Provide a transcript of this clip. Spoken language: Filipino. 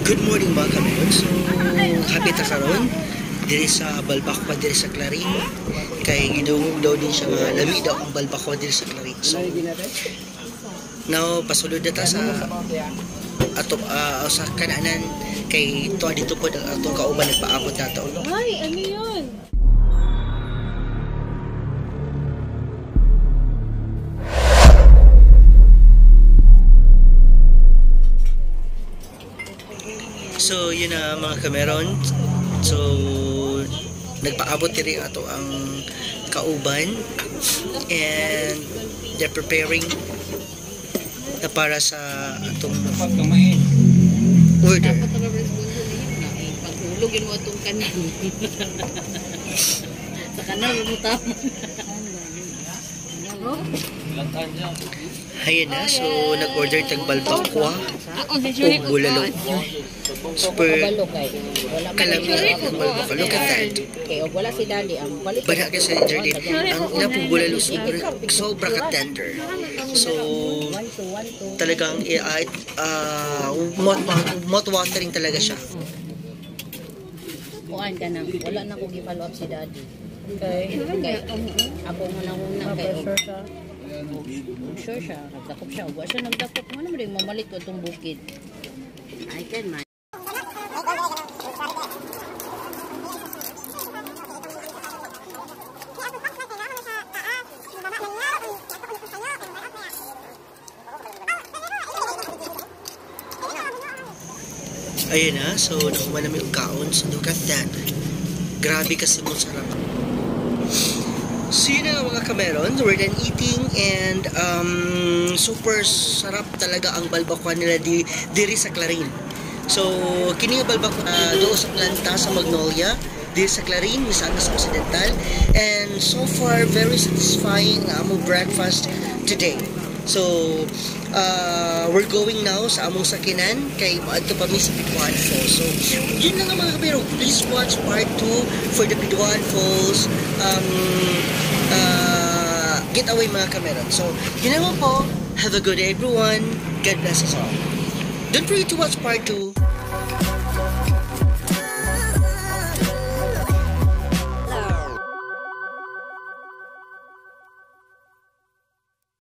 Good morning mga kameron. So, happy ta karon diri sa Balbakwa diri sa Clarin. Kay gidungog daw din siya nga lami daw ang Balbakwa diri sa Clarin. So, now pasulod na ta sa sa kananan kay tuwa dito po ang atong kauban nagpaabot nato. Ay, ano yun? So, yun na mga kameron. So, nagpaabot diri ato ang kauban and they're preparing na para sa atong order. Paghulugin mo itong kanan. Sa kanan mo tama. Ayan na, so nag-order tag balbakwa o bulalo. Super kalami ang balbakwa. Look at that. Wala si Dali ang balik. Bada kasi Jardine, ang inapong bulalo sobra ka tender. So, talagang mouth-watering talaga siya. Kuan ka nang, wala na kong i-follow up si Daddy. Kay ako muna kay sure siya, nagdakop siya. Huwag siya nagdakop. Ano mo rin, mamalit ko itong bukid. I can man. Ayun na, so nakuha namin yung kaon. So look at that. Grabe kasi mo sarap. So yun na mga kameron, we're done eating and super sarap talaga ang balbakwa nila diri sa Clarin. So kini nga balbakwa doon sa planta sa Magnolia diri sa Clarin, Misamis Occidental, and so far very satisfying ang among breakfast today. So we're going now sa among sakinan kay maadto pa mi sa Piduan Falls. So yun na nga mga kabiro, please watch part 2 for the Piduan Falls getaway mga kameron. So yun naman po, have a good day everyone, God bless us all. Don't forget to watch part 2.